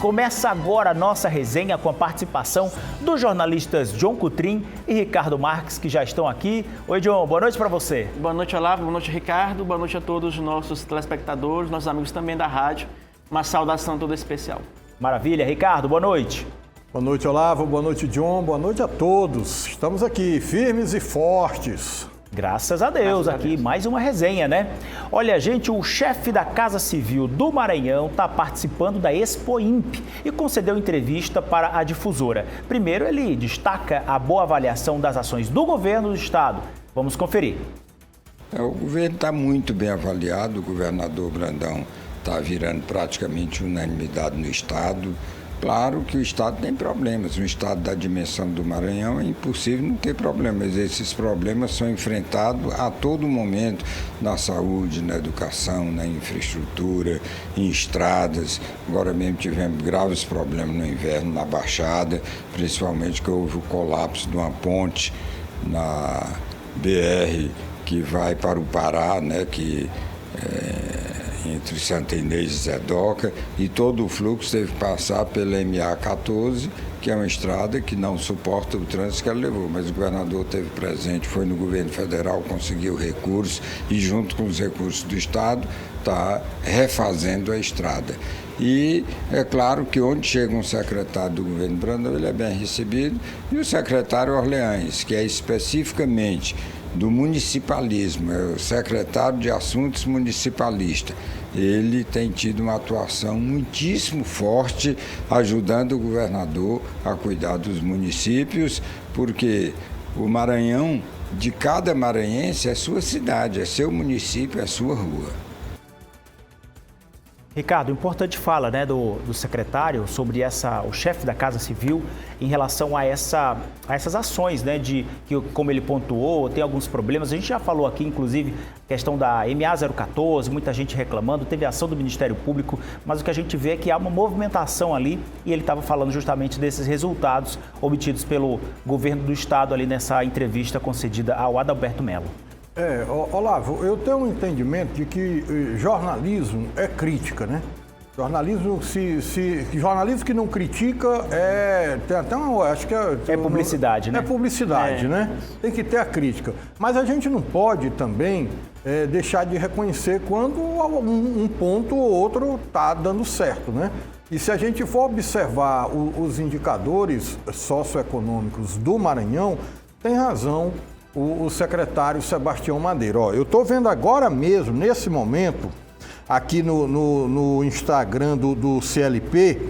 Começa agora a nossa resenha com a participação dos jornalistas John Coutrin e Ricardo Marques, que já estão aqui. Oi, John, boa noite para você. Boa noite, Olavo, boa noite, Ricardo, boa noite a todos os nossos telespectadores, nossos amigos também da rádio. Uma saudação toda especial. Maravilha. Ricardo, boa noite. Boa noite, Olavo, boa noite, John, boa noite a todos. Estamos aqui, firmes e fortes. Graças a Deus, aqui mais uma resenha, né? Olha, gente, o chefe da Casa Civil do Maranhão está participando da Expo INPE e concedeu entrevista para a difusora. Primeiro, ele destaca a boa avaliação das ações do governo do estado. Vamos conferir. O governo está muito bem avaliado, o governador Brandão está virando praticamente unanimidade no estado. Claro que o estado tem problemas, no estado da dimensão do Maranhão é impossível não ter problemas. Esses problemas são enfrentados a todo momento na saúde, na educação, na infraestrutura, em estradas. Agora mesmo tivemos graves problemas no inverno na Baixada, principalmente que houve o colapso de uma ponte na BR que vai para o Pará, né, entre Santa Inês e Zedoca, e todo o fluxo teve que passar pela MA-14, que é uma estrada que não suporta o trânsito que ela levou, mas o governador esteve presente, foi no governo federal, conseguiu recursos e junto com os recursos do estado está refazendo a estrada. E é claro que onde chega um secretário do governo Brandão, ele é bem recebido, e o secretário Orleães, que é especificamente do municipalismo, é o secretário de Assuntos Municipalistas. Ele tem tido uma atuação muitíssimo forte, ajudando o governador a cuidar dos municípios, porque o Maranhão, de cada maranhense, é sua cidade, é seu município, é sua rua. Ricardo, importante fala, né, do secretário sobre o chefe da Casa Civil em relação a essas ações, né, de que, como ele pontuou, tem alguns problemas. A gente já falou aqui, inclusive, questão da MA-014, muita gente reclamando, teve ação do Ministério Público, mas o que a gente vê é que há uma movimentação ali e ele estava falando justamente desses resultados obtidos pelo governo do estado ali nessa entrevista concedida ao Adalberto Mello. Olavo, eu tenho um entendimento de que jornalismo é crítica, né? Jornalismo que não critica tem até uma, acho que é publicidade, né? É publicidade, né? Tem que ter a crítica. Mas a gente não pode também deixar de reconhecer quando um ponto ou outro está dando certo, né? E se a gente for observar os indicadores socioeconômicos do Maranhão, tem razão o secretário Sebastião Madeira. Eu estou vendo agora mesmo, nesse momento, aqui no Instagram do CLP,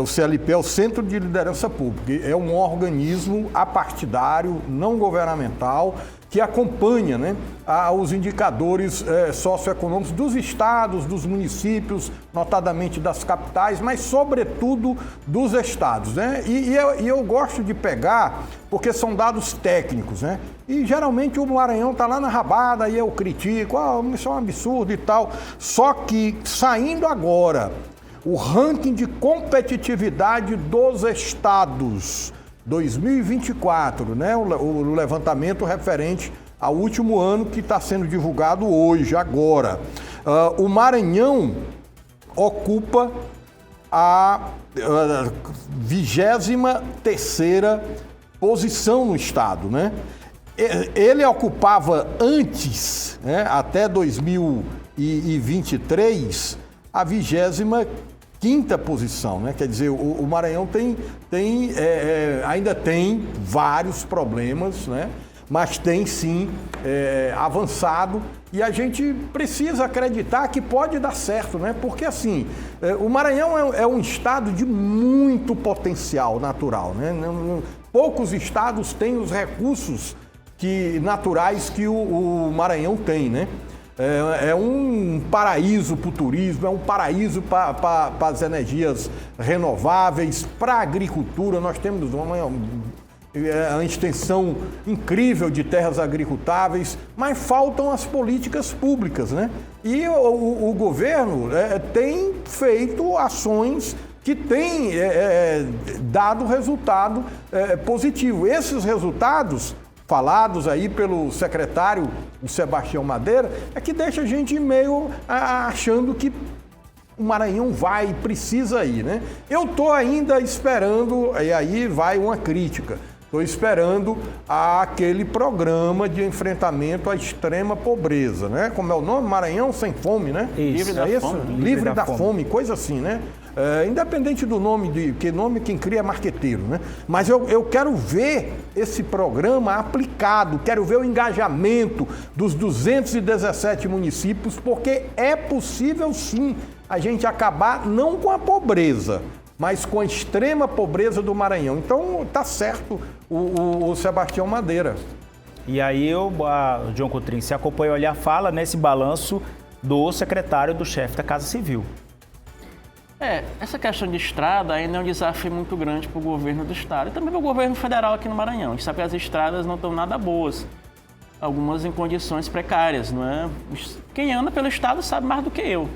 o CLP é o Centro de Liderança Pública, é um organismo apartidário, não governamental, que acompanha, né, os indicadores socioeconômicos dos estados, dos municípios, notadamente das capitais, mas sobretudo dos estados, né? E eu gosto de pegar, porque são dados técnicos, né? E geralmente o Maranhão está lá na rabada e eu critico, isso é um absurdo e tal. Só que saindo agora o ranking de competitividade dos estados 2024, né? O levantamento referente ao último ano que está sendo divulgado hoje, agora. O Maranhão ocupa a 23ª posição no estado, né? Ele ocupava antes, né, até 2023, a 25ª posição, né? Quer dizer, o Maranhão ainda tem vários problemas, né? Mas tem sim avançado e a gente precisa acreditar que pode dar certo, né? Porque assim, o Maranhão é um estado de muito potencial natural, né? Poucos estados têm os recursos naturais que o Maranhão tem, né? É um paraíso para o turismo, é um paraíso para as energias renováveis, para a agricultura. Nós temos uma extensão incrível de terras agricultáveis, mas faltam as políticas públicas, né? E o governo tem feito ações que têm dado resultado positivo. Esses resultados falados aí pelo secretário Sebastião Madeira, é que deixa a gente meio achando que o Maranhão vai, precisa ir, né? Eu estou ainda esperando, e aí vai uma crítica, estou esperando aquele programa de enfrentamento à extrema pobreza, né? Como é o nome? Maranhão Sem Fome, né? Isso. Livre da fome. Livre da fome, coisa assim, né? Independente do nome, quem cria é marqueteiro, né? Mas eu quero ver esse programa aplicado, quero ver o engajamento dos 217 municípios, porque é possível sim a gente acabar não com a pobreza, mas com a extrema pobreza do Maranhão. Então tá certo o Sebastião Madeira. E aí o John Coutrinho, você acompanhou ali a fala nesse balanço do secretário do chefe da Casa Civil. Essa questão de estrada ainda é um desafio muito grande para o governo do estado e também para o governo federal aqui no Maranhão. A gente sabe que as estradas não estão nada boas, algumas em condições precárias, não é? Quem anda pelo estado sabe mais do que eu.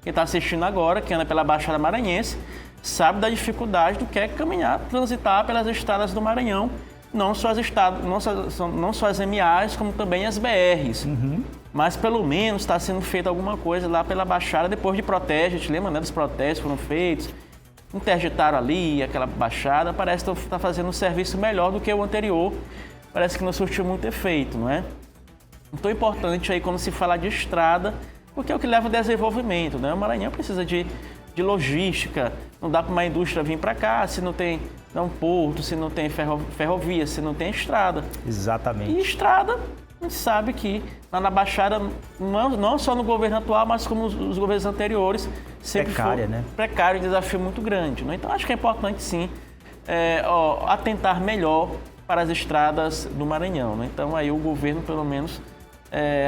Quem está assistindo agora, quem anda pela Baixada Maranhense, sabe da dificuldade do que é caminhar, transitar pelas estradas do Maranhão, não só as MAs, como também as BRs. Mas pelo menos está sendo feita alguma coisa lá pela Baixada, depois de protestos, a gente lembra, né, dos protestos que foram feitos, interditaram ali aquela Baixada, parece que está fazendo um serviço melhor do que o anterior, parece que não surtiu muito efeito, não é? Então é importante aí quando se fala de estrada, porque é o que leva ao desenvolvimento, né? O Maranhão precisa de logística, não dá para uma indústria vir para cá se não tem um porto, se não tem ferrovia, se não tem estrada. Exatamente. E estrada, a gente sabe que lá na Baixada, não só no governo atual, mas como os governos anteriores, sempre Precária, foi né? precário e um desafio muito grande. Né? Então acho que é importante sim atentar melhor para as estradas do Maranhão. Né? Então aí o governo pelo menos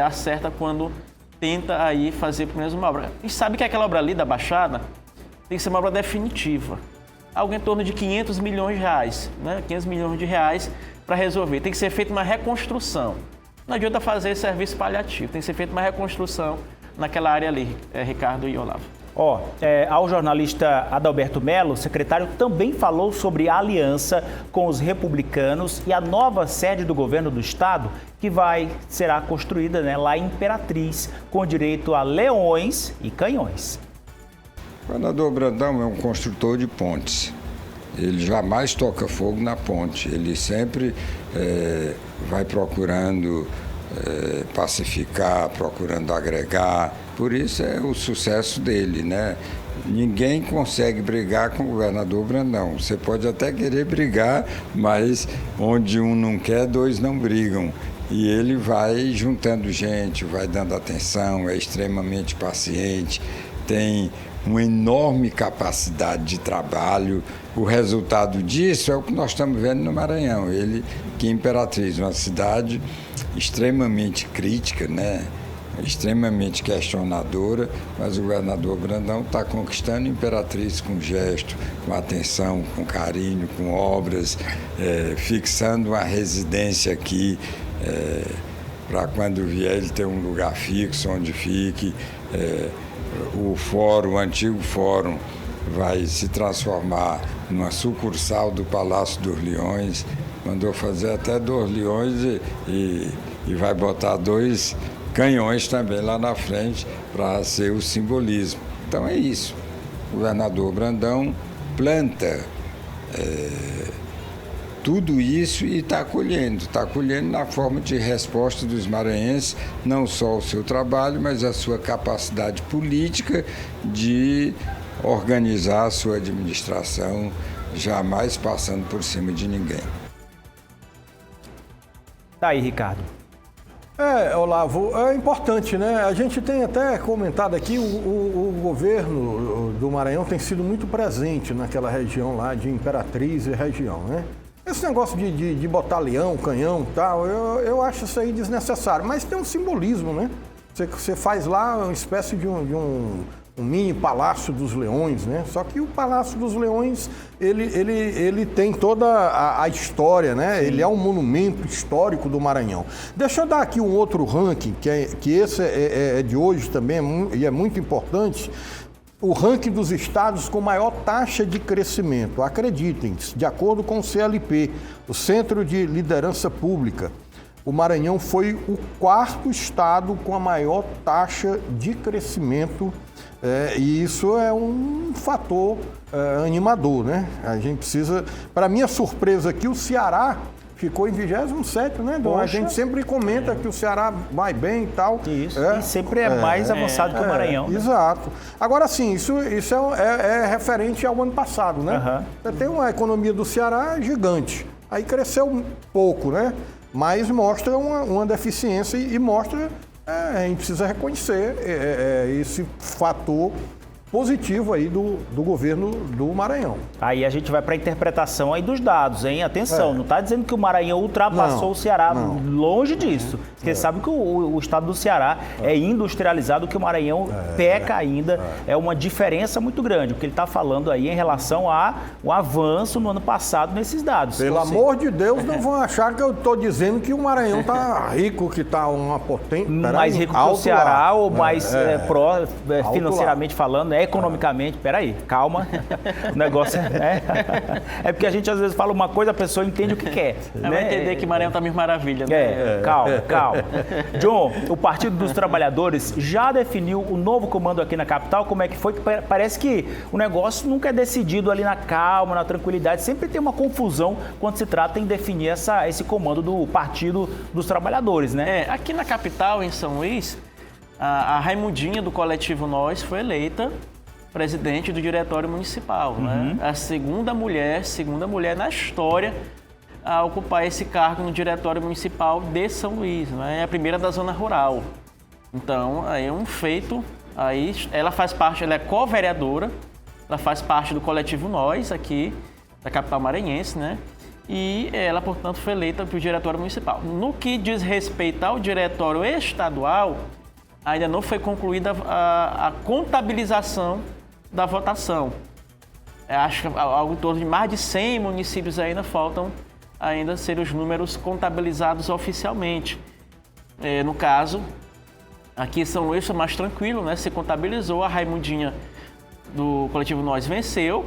acerta quando tenta aí fazer pelo menos uma obra. E sabe que aquela obra ali da Baixada tem que ser uma obra definitiva. Algo em torno de 500 milhões de reais, né? 500 milhões de reais para resolver. Tem que ser feita uma reconstrução. Não adianta fazer serviço paliativo, tem que ser feita uma reconstrução naquela área ali, Ricardo e Olavo. Ao jornalista Adalberto Mello, o secretário também falou sobre a aliança com os republicanos e a nova sede do governo do estado que será construída, né, lá em Imperatriz, com direito a leões e canhões. O governador Brandão é um construtor de pontes. Ele jamais toca fogo na ponte. Ele sempre vai procurando pacificar, procurando agregar. Por isso é o sucesso dele, né? Ninguém consegue brigar com o governador Brandão. Você pode até querer brigar, mas onde um não quer, dois não brigam. E ele vai juntando gente, vai dando atenção, é extremamente paciente, tem uma enorme capacidade de trabalho. O resultado disso é o que nós estamos vendo no Maranhão. Ele, que Imperatriz, uma cidade extremamente crítica, né? Extremamente questionadora, mas o governador Brandão está conquistando Imperatriz com gesto, com atenção, com carinho, com obras, fixando uma residência aqui, para quando vier ele ter um lugar fixo onde fique. O antigo fórum vai se transformar numa sucursal do Palácio dos Leões, mandou fazer até 2 leões e vai botar 2 canhões também lá na frente para ser o simbolismo. Então é isso. O governador Brandão planta tudo isso e está colhendo na forma de resposta dos maranhenses, não só o seu trabalho, mas a sua capacidade política de organizar a sua administração, jamais passando por cima de ninguém. Tá aí, Ricardo. Olavo, é importante, né? A gente tem até comentado aqui, o governo do Maranhão tem sido muito presente naquela região lá de Imperatriz e região, né? Esse negócio de botar leão, canhão e tal, eu acho isso aí desnecessário, mas tem um simbolismo, né? Você faz lá uma espécie de um mini Palácio dos Leões, né? Só que o Palácio dos Leões, ele tem toda a história, né? Sim. Ele é um monumento histórico do Maranhão. Deixa eu dar aqui um outro ranking, que esse é de hoje também e é muito importante. O ranking dos estados com maior taxa de crescimento. Acreditem, de acordo com o CLP, o Centro de Liderança Pública, o Maranhão foi o 4º estado com a maior taxa de crescimento E isso é um fator animador, né? A gente precisa... Para minha surpresa aqui, o Ceará ficou em 27º, né, Dom? A gente sempre comenta que o Ceará vai bem e tal. Isso, e sempre é mais avançado que o Maranhão. Né? Exato. Agora, sim, isso é referente ao ano passado, né? Você tem uma economia do Ceará gigante. Aí cresceu um pouco, né? Mas mostra uma deficiência e mostra... a gente precisa reconhecer esse fator positivo aí do governo do Maranhão. Aí a gente vai para a interpretação aí dos dados, hein? Atenção, não está dizendo que o Maranhão ultrapassou o Ceará, longe disso. Porque sabe que o estado do Ceará é industrializado, que o Maranhão peca ainda. É uma diferença muito grande. O que ele está falando aí em relação ao avanço no ano passado nesses dados. Pelo amor de Deus, não vão achar que eu estou dizendo que o Maranhão está rico, que está uma potência. Mais rico que o Ceará ou mais financeiramente falando, economicamente, peraí, calma, o negócio é porque a gente às vezes fala uma coisa, a pessoa entende o que quer. Vai entender que Maranhão tá mil maravilhas, né? Calma. John, o Partido dos Trabalhadores já definiu o novo comando aqui na capital, como é que foi? Parece que o negócio nunca é decidido ali na calma, na tranquilidade, sempre tem uma confusão quando se trata em definir esse comando do Partido dos Trabalhadores, né? Aqui na capital, em São Luís, a Raimundinha do Coletivo Nós foi eleita presidente do Diretório Municipal, né? A segunda mulher na história a ocupar esse cargo no Diretório Municipal de São Luís, né? É a primeira da zona rural. Então, aí é um feito. Aí ela faz parte, ela é co-vereadora, ela faz parte do Coletivo Nós aqui da capital maranhense, né? E ela, portanto, foi eleita para o Diretório Municipal. No que diz respeito ao Diretório Estadual, ainda não foi concluída a contabilização da votação. Acho que algo em torno de mais de 100 municípios ainda faltam ainda ser os números contabilizados oficialmente. No caso, aqui em São Luís foi mais tranquilo, né? Se contabilizou, a Raimundinha do Coletivo Nós venceu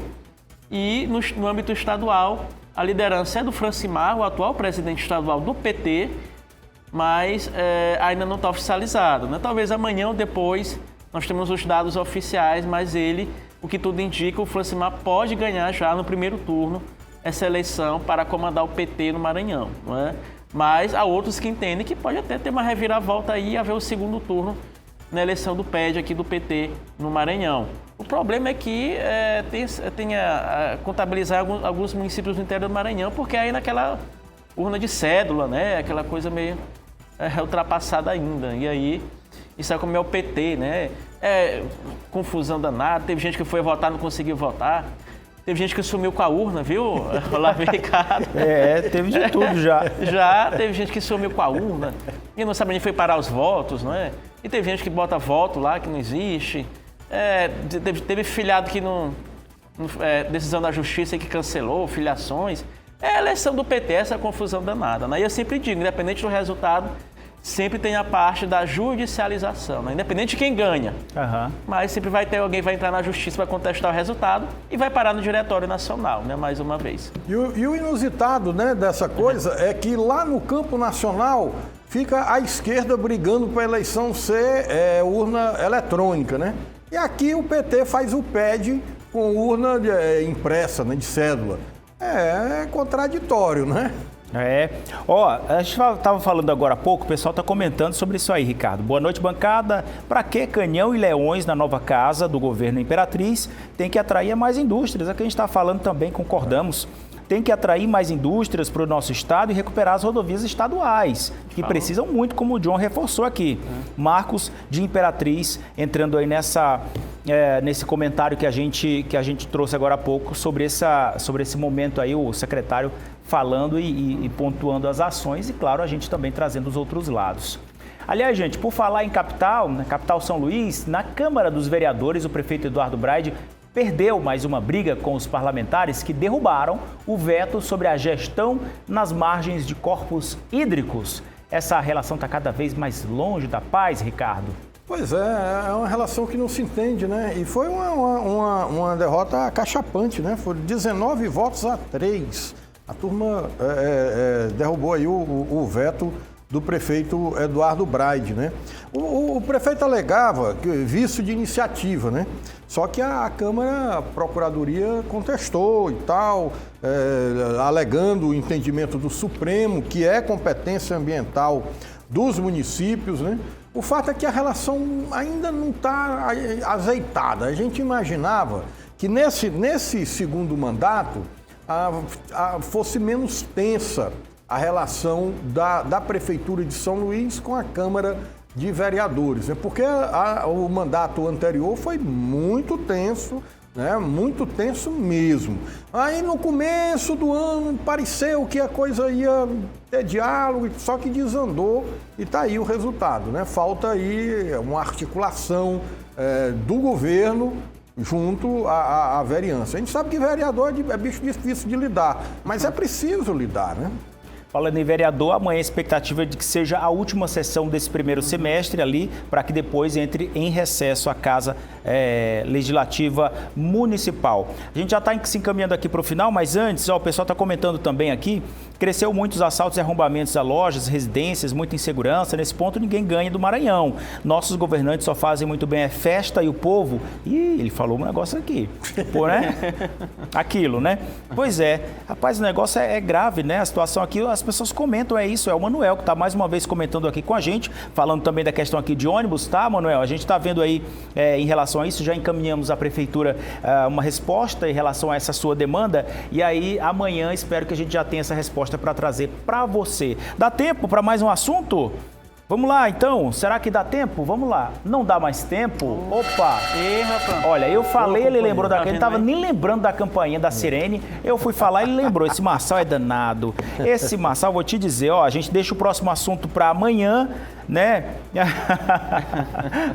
e no âmbito estadual a liderança é do Francimar, o atual presidente estadual do PT, mas ainda não está oficializado, né? Talvez amanhã ou depois nós temos os dados oficiais, mas o que tudo indica, o Francimar pode ganhar já no primeiro turno essa eleição para comandar o PT no Maranhão, não é? Mas há outros que entendem que pode até ter uma reviravolta aí e haver o segundo turno na eleição do PED aqui do PT no Maranhão. O problema é que tem a contabilizar alguns municípios do interior do Maranhão, porque aí naquela urna de cédula, né? Aquela coisa meio ultrapassada ainda. E aí, isso é como é o PT, né? Confusão danada. Teve gente que foi votar, não conseguiu votar. Teve gente que sumiu com a urna, viu? Olavo Ricardo. Teve de tudo já. Já teve gente que sumiu com a urna e não sabe nem foi parar os votos, não é? E teve gente que bota voto lá que não existe. Teve filiado que decisão da justiça que cancelou filiações. É a eleição do PT, essa confusão danada, né? E eu sempre digo, independente do resultado, sempre tem a parte da judicialização, né? Independente de quem ganha. Mas sempre vai ter alguém que vai entrar na justiça para contestar o resultado e vai parar no Diretório Nacional, né? Mais uma vez. E o inusitado, né, dessa coisa é que lá no campo nacional fica a esquerda brigando para a eleição ser urna eletrônica, né? E aqui o PT faz o PED com urna impressa, né, de cédula. É contraditório, né? A gente estava falando agora há pouco, o pessoal está comentando sobre isso aí, Ricardo. Boa noite, bancada. Para que canhão e leões na nova casa do governo Imperatriz? Tem que atrair mais indústrias. É o que a gente está falando também, concordamos. Tem que atrair mais indústrias para o nosso estado e recuperar as rodovias estaduais, que precisam muito, como o John reforçou aqui. Marcos de Imperatriz entrando aí nesse comentário que a gente trouxe agora há pouco sobre esse momento aí, o secretário falando e pontuando as ações e, claro, a gente também trazendo os outros lados. Aliás, gente, por falar em capital, na capital São Luís, na Câmara dos Vereadores, o prefeito Eduardo Braide perdeu mais uma briga com os parlamentares que derrubaram o veto sobre a gestão nas margens de corpos hídricos. Essa relação está cada vez mais longe da paz, Ricardo? Pois é uma relação que não se entende, né? E foi uma derrota acachapante, né? Foram 19 votos a 3. A turma derrubou aí o veto do prefeito Eduardo Braide, né? O prefeito alegava que vício de iniciativa, né? Só que a Câmara, a Procuradoria contestou e tal, alegando o entendimento do Supremo, que é competência ambiental dos municípios, né? O fato é que a relação ainda não está azeitada. A gente imaginava que nesse segundo mandato fosse menos tensa a relação da Prefeitura de São Luís com a Câmara de Vereadores, né? Porque o mandato anterior foi muito tenso, né? Muito tenso mesmo. Aí no começo do ano pareceu que a coisa ia ter diálogo, só que desandou e está aí o resultado, né? Falta aí uma articulação do governo junto à vereança. A gente sabe que vereador é bicho difícil de lidar, mas é preciso lidar, né? Falando em vereador, amanhã a expectativa é de que seja a última sessão desse primeiro semestre ali, para que depois entre em recesso a Casa Legislativa Municipal. A gente já está se encaminhando aqui para o final, mas antes, o pessoal está comentando também aqui, cresceu muito os assaltos e arrombamentos a lojas, residências, muita insegurança. Nesse ponto, ninguém ganha do Maranhão. Nossos governantes só fazem muito bem festa e o povo... Ih, ele falou um negócio aqui. Pô, né? Aquilo, né? Pois é. Rapaz, o negócio é grave, né? A situação aqui, as pessoas comentam, é isso. É o Manuel que está mais uma vez comentando aqui com a gente, falando também da questão aqui de ônibus, tá, Manuel? A gente está vendo aí, em relação a isso, já encaminhamos à Prefeitura uma resposta em relação a essa sua demanda. E aí, amanhã, espero que a gente já tenha essa resposta para trazer para você. Dá tempo para mais um assunto? Vamos lá, então. Será que dá tempo? Vamos lá. Não dá mais tempo? Opa! Ei, rapaz. Olha, eu falei, ele lembrou daquele, ele estava nem lembrando da campainha da sirene. Eu fui falar, ele lembrou. Esse Marçal é danado. Esse Marçal, vou te dizer, ó, a gente deixa o próximo assunto para amanhã, né?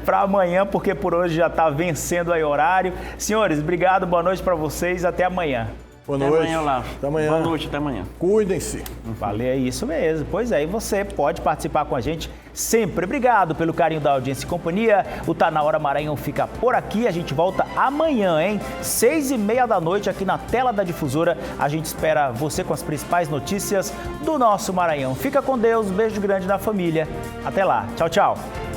Para amanhã, porque por hoje já está vencendo aí o horário. Senhores, obrigado, boa noite para vocês, até amanhã. Boa noite. Até amanhã, Olavo. Até amanhã. Boa noite, até amanhã. Cuidem-se. Falei, é isso mesmo. Pois é, e você pode participar com a gente sempre. Obrigado pelo carinho da audiência e companhia. O Tá Na Hora Maranhão fica por aqui. A gente volta amanhã, hein? 6h30 da noite aqui na tela da Difusora. A gente espera você com as principais notícias do nosso Maranhão. Fica com Deus. Beijo grande na família. Até lá. Tchau, tchau.